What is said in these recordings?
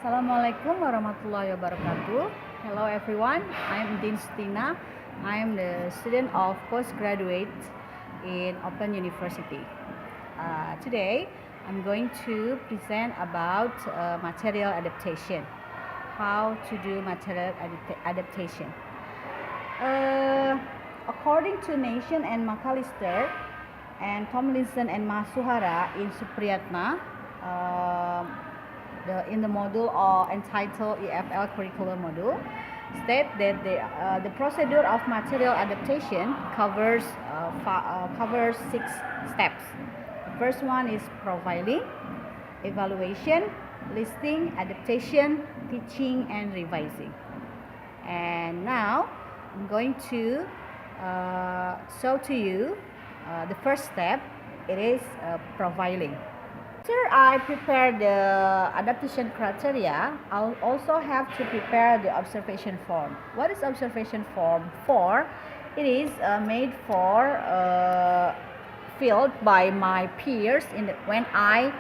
Assalamualaikum warahmatullahi wabarakatuh. Hello everyone, I am Entin Sutinah. I am the student of postgraduate in Open University. Today, I'm going to present about material adaptation. How to do material adaptation. According to Nation and McAllister and Tomlinson and Masuhara in Supriyatna, in the module entitled EFL curriculum module, state that the procedure of material adaptation covers 6 steps. The first one is profiling, evaluation, listing, adaptation, teaching, and revising. And now I'm going to show to you the first step. It is profiling. After I prepare the adaptation criteria, I'll also have to prepare the observation form. What is observation form for? It is made for filled by my peers when I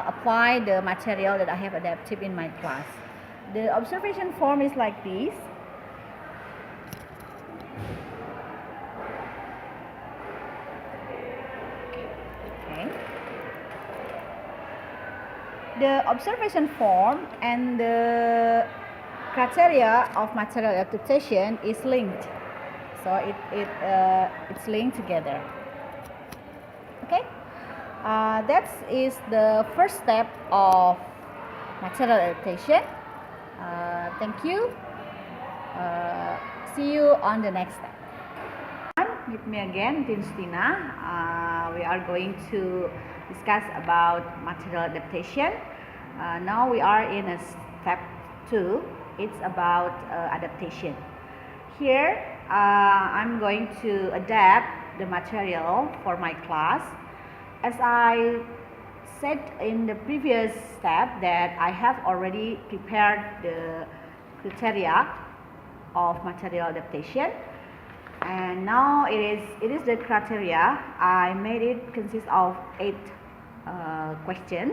apply the material that I have adapted in my class. The observation form is like this. The observation form and the criteria of material adaptation is linked, so it's linked together. Okay, that is the first step of material adaptation. Thank you. See you on the next step. With me again, Entin Sutinah. We are going to discuss about material adaptation. Now we are in a step 2. It's about adaptation. Here I'm going to adapt the material for my class. As I said in the previous step that I have already prepared the criteria of material adaptation. And now it is the criteria. I made it consist of 8 questions,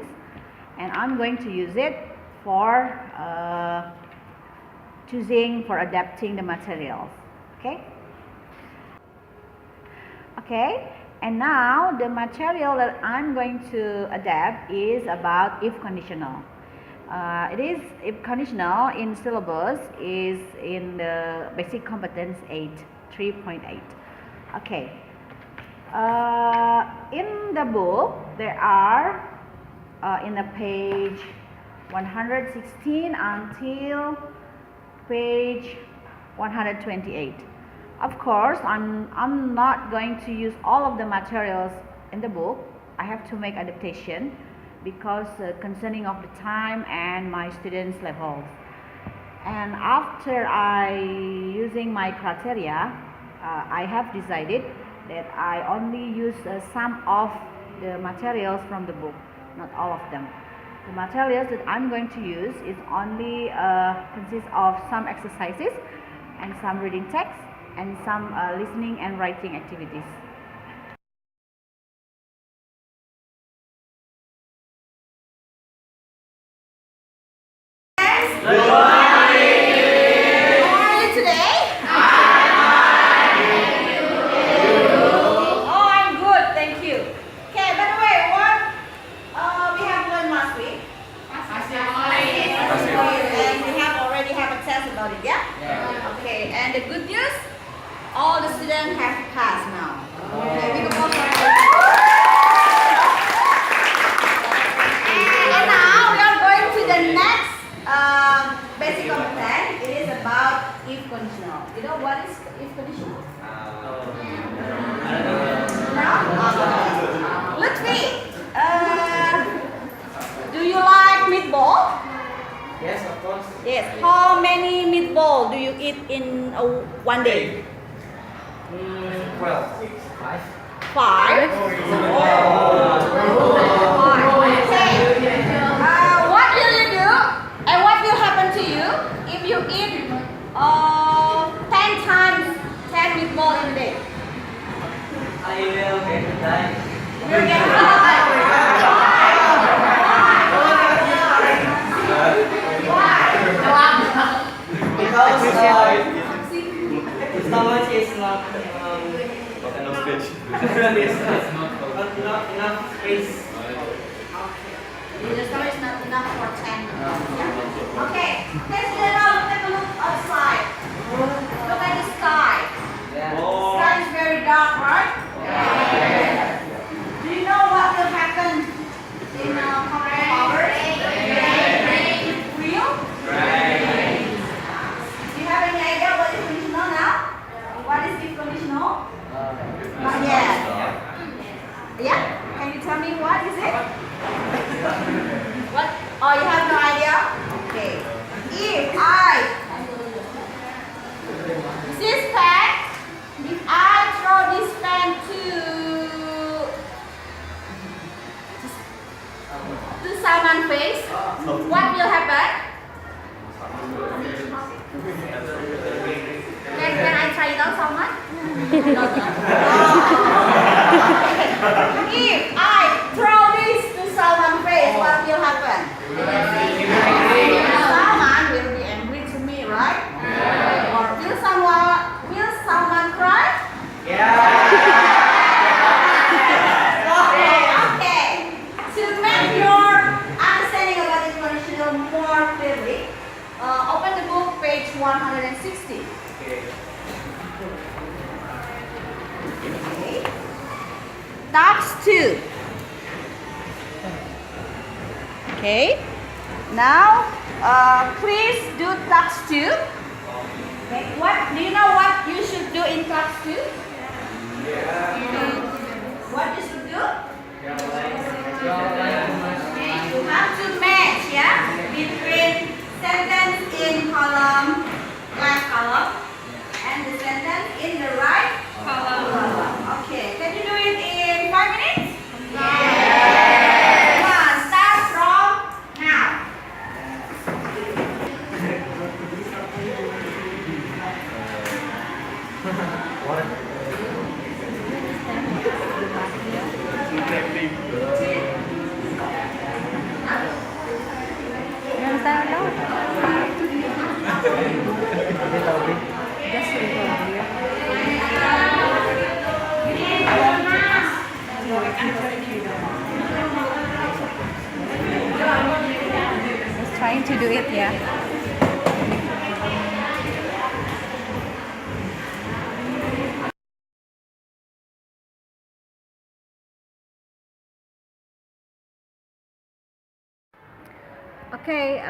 and I'm going to use it for adapting the materials. Okay, and now the material that I'm going to adapt is about if conditional. It is if conditional in syllabus is in the basic competence 3.8. Okay. In the book, there are in the page 116 until page 128. Of course, I'm not going to use all of the materials in the book. I have to make adaptation because concerning of the time and my students' levels. And after I using my criteria, I have decided that I only use some of the materials from the book, not all of them. The materials that I'm going to use is only consists of some exercises and some reading text and some listening and writing activities. And the good news, all the students have passed now. Okay, we can go for it. And now we are going to the next basic competence. It is about if conditional. You know what is if conditional? No? Okay. Lutfi, do you like meatball? Yes, of course. Yes. How many meatballs do you eat in one day? 12. 5. 5? Okay. What will you do and what will happen to you if you eat 10 times 10 meatballs in a day? I will get time. You will get Because stomach is not not enough space. The stomach is not enough for 10. Yeah? Okay, let's take a look outside. Look at the sky. Sky is very dark, right? Do you know what will happen in a couple of hours? Rain. Will? Do you have any idea what is conditional now? What is if conditional? Not yet. Yeah? Can you tell me what is it? What? Oh, you have no idea? Okay. If this is pen, if I throw this pen to Salman's face, what will happen? Can I try it out, Salman? No. If I throw this to Salman's face, what will happen? Salman will be angry to me, right? Or will Salman cry? Okay. To make your understanding about this conditional more clearly, open the book, page 160. Okay. Task 2. Okay. Now, please do task 2. Okay. What do you know? What you should do in task 2? What you should do? You have to match, yeah, between sentence in column, left column, and the sentence in the right column. Okay, can you do it in 5 minutes? Come on, start from now. Just trying to do it, yeah. Okay,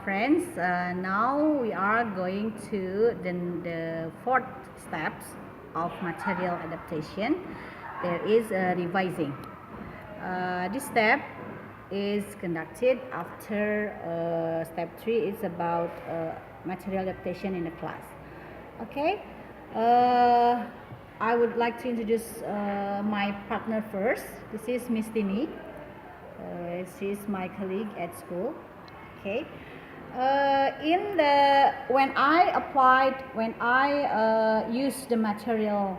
friends, now we are going to the fourth steps of material adaptation. There is revising. This step is conducted after step 3 is about material adaptation in a class. Okay, I would like to introduce my partner first. This is Miss Tini. She is my colleague at school. Okay. When I use the material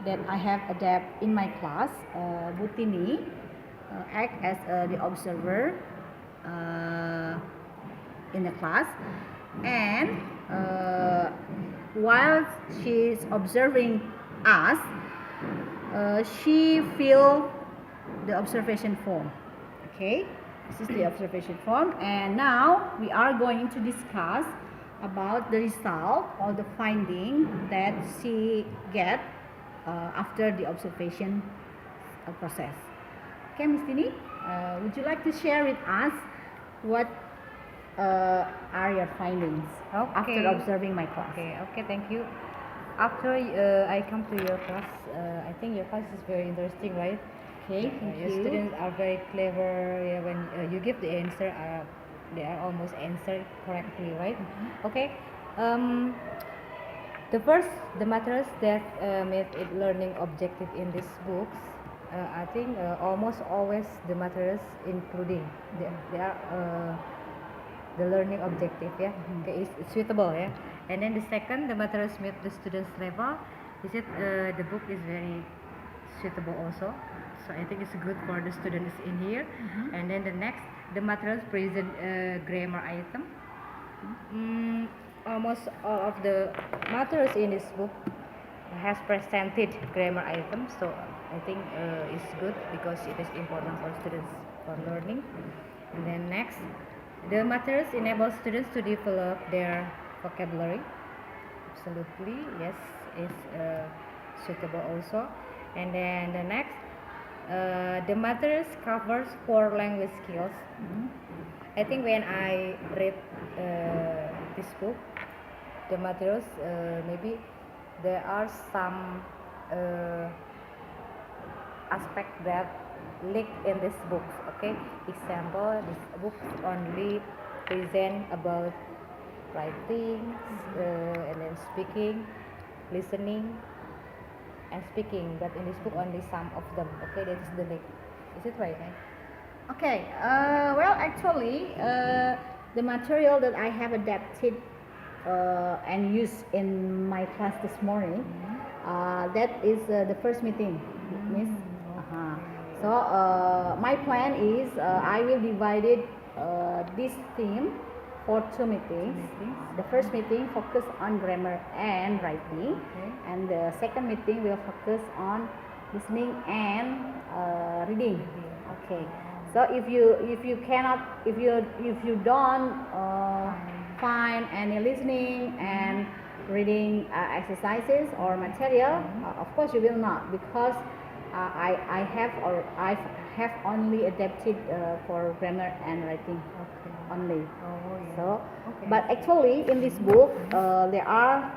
that I have adapt in my class, Butini act as the observer in the class, and while she is observing us, she fill the observation form. Okay, this is the observation form, and now we are going to discuss about the result or the finding that she get after the observation process. Okay, Ms. Tini, would you like to share with us what are your findings after observing my class? Okay, thank you. After I come to your class, I think your class is very interesting, right? Okay, thank Your you. students are very clever. Yeah, when you give the answer, they are almost answered correctly, right? Okay. The matters that made it learning objective in these books, I think almost always the matters including they are the learning objective, yeah. Okay, it's suitable, yeah. And then the second, the matters meet the students level. Is it the book is very suitable also, so I think it's good for the students in here. And then the next, the materials present grammar item. almost all of the materials in this book has presented grammar items, so I think it's good because it is important for students for learning. And then next, the materials enable students to develop their vocabulary. Absolutely, yes, is suitable also. And then the next, the materials covers 4 language skills. I think when I read this book, the materials, maybe there are some aspect that leak in this book. Okay, example, this book only present about writing, and then speaking, listening, and speaking. But in this book, only some of them. Okay, that is the leak. Is it right? Okay, well, actually, the material that I have adapted and used in my class this morning, that is the first meeting, Miss. So, my plan is I will divide it, this theme for 2 meetings. The first meeting focus on grammar and writing, and the second meeting will focus on listening and reading. Okay. So if you cannot, if you don't find any listening and reading exercises or material, of course you will not, because I have only adapted for grammar and writing only. So, but actually in this book there are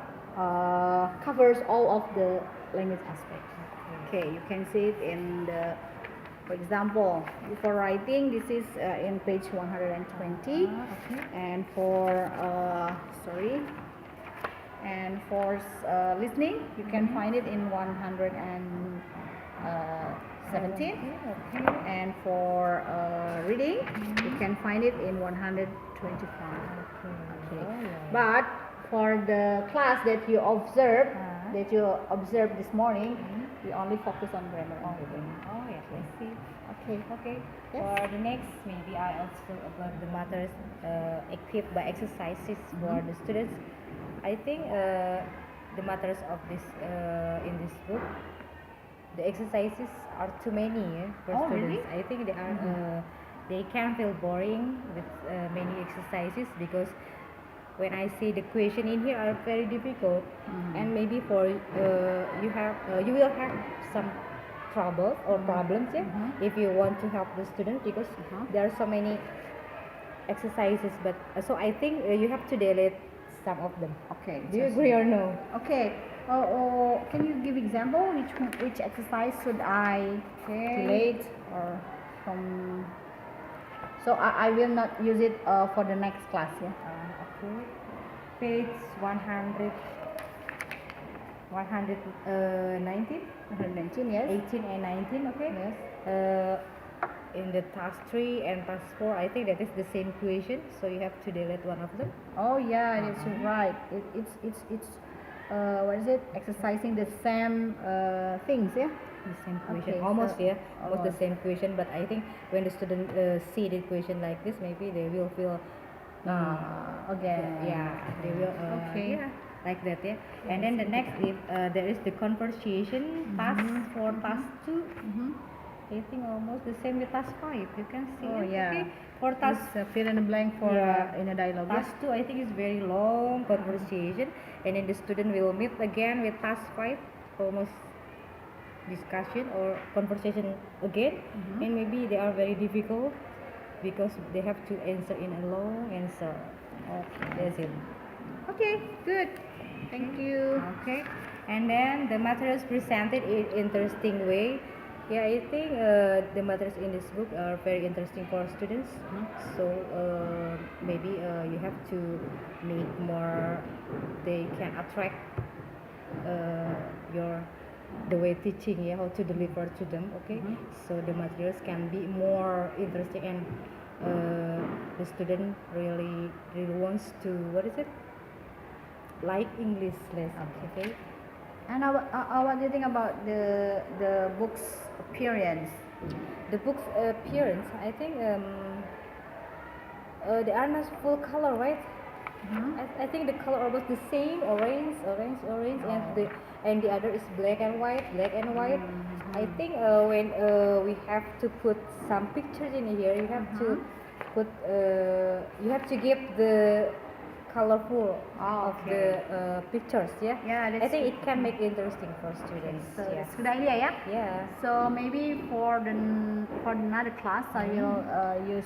covers all of the language aspects. Okay, you can see it in the. For example, for writing, this is in page 120, and for listening, you can find it in 117, and for reading, you can find it in 125. Okay. But for the class that you observed, this morning, we only focus on grammar and reading. Oh yes, I see. Okay. Yes. For the next, maybe I also about the matters equipped by exercises for the students. I think the matters of this in this book, the exercises are too many for students. Really? I think they are they can feel boring with many exercises, because when I see the question in here are very difficult, and maybe for you will have some trouble or problems if you want to help the students, because there are so many exercises. But so I think you have to delete some of them. Okay. Do you agree or no? Okay. Can you give example which exercise should I delete or from? So I will not use it for the next class. Yeah. Okay. Page 100. 119, 119, yes. 18 and 19, okay? Yes. In the task 3 and task 4, I think that is the same question, so you have to delete one of them. Oh yeah, that's right. It's what is it? Exercising the same things, yeah. The same question, Okay, almost so- almost the same question. But I think when the student see the question like this, maybe they will feel Again. they will Okay. like that, And then the next is there is the conversation task for task 2. I think almost the same with task 5. You can see Oh it, yeah. okay? For task Fill in the blank for in a dialogue. task 2, I think is very long conversation, and then the student will meet again with task 5, almost discussion or conversation again, and maybe they are very difficult because they have to answer in a long answer. Okay, that's it. Okay, good. Thank you. Okay, and then the materials presented in interesting way. Yeah, I think the materials in this book are very interesting for students. So maybe you have to make more. They can attract the way teaching, how to deliver to them. Okay, so the materials can be more interesting, and the student really wants to, what is it, like English lesson. Okay. And what do you think about the book's appearance? The book's appearance, I think they are not full color, right? I think the color almost the same, orange, and the other is black and white, I think when we have to put some pictures in here, you have to put you have to give the colorful of the pictures. Yeah. Yeah, I that's think it can make interesting for students. So Yeah. that's a good idea, yeah. Yeah. So maybe for another class, I will use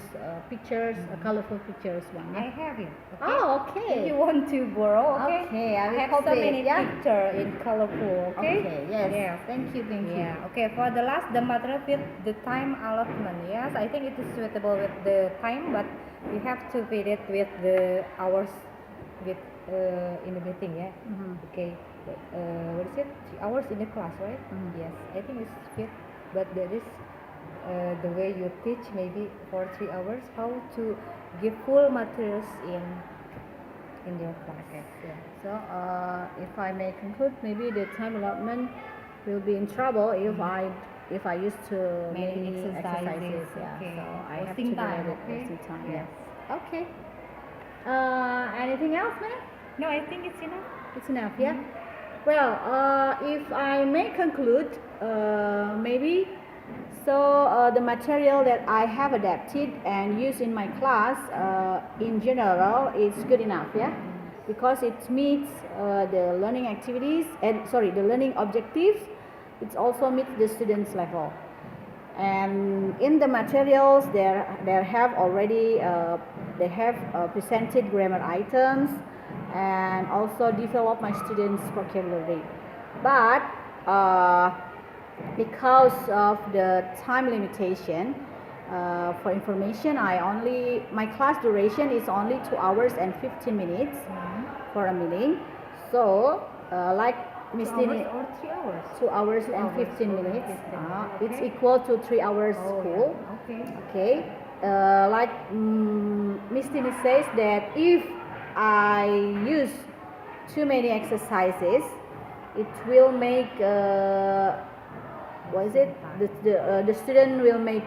pictures, colorful pictures one. I Yeah. have it. Okay? Oh, okay. If you want to borrow, okay? Okay, I will have copy so it, many yeah? picture in colorful. Okay. Yes. Yeah. Thank you. Yeah. Okay. For the last, the material fit the time allotment. Yes, I think it is suitable with the time, but we have to fit it with the hours with in the meeting. Yeah. Okay. What is it? 3 hours in the class, right? Yes. I think it's fit, but there is the way you teach maybe for 3 hours how to give full materials in your class. Okay. Yeah. So if I may conclude, maybe the time allotment will be in trouble if I used to Many exercises, Yeah. okay. So I have to Wasting time, divide it okay? wasting time. Yes. Yes. Okay. Anything else, ma'am? No, I think it's enough. It's enough, yeah. Well, if I may conclude, maybe the material that I have adapted and used in my class, in general, is good enough, yeah, because it meets the learning activities and the learning objectives. It also meets the students' level. And in the materials, there have already they have presented grammar items and also develop my students' vocabulary. But because of the time limitation, for information, my class duration is only 2 hours and 15 minutes for a meeting. So, like Miss 2 hours Tini, or 3 hours? 2 hours and hours 15 or minutes. 15 It's okay. equal to 3 hours Oh, school. yeah. Okay. Okay. Like Miss Tini says that if I use too many exercises, it will make the student will make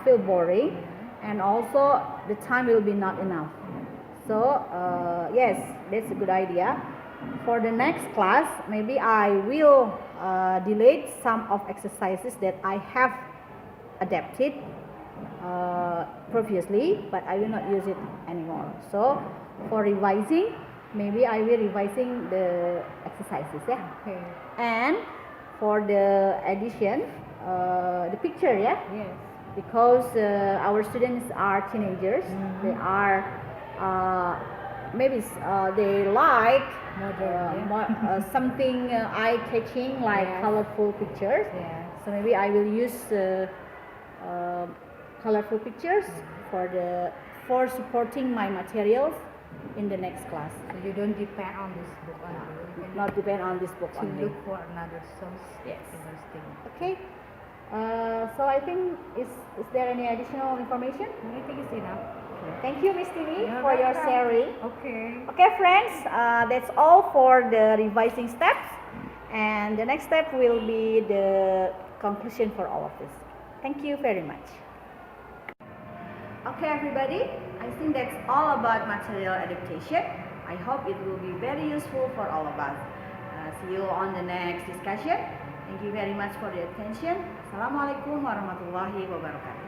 feel boring, and also the time will be not enough. So yes, that's a good idea. For the next class, maybe I will delete some of exercises that I have adapted previously, but I will not use it anymore. So for revising, maybe I will revising the exercises, yeah. Okay. And for the addition, the picture, yeah, Yes. because our students are teenagers. They are maybe they like something eye-catching, like Yes. colorful pictures. Yeah. So maybe I will use colorful pictures for supporting my materials in the next class. So you don't depend on this book only. You can Not depend on this book to only. look for another source. Yes. Interesting. Okay. So I think is there any additional information? I think it's enough. Thank you, Miss Tini, You're for your welcome. sharing. Okay. Okay, friends, that's all for the revising steps, and the next step will be the conclusion for all of this. Thank you very much. Okay, everybody, I think that's all about material adaptation. I hope it will be very useful for all of us. See you on the next discussion. Thank you very much for the attention. Assalamualaikum warahmatullahi wabarakatuh.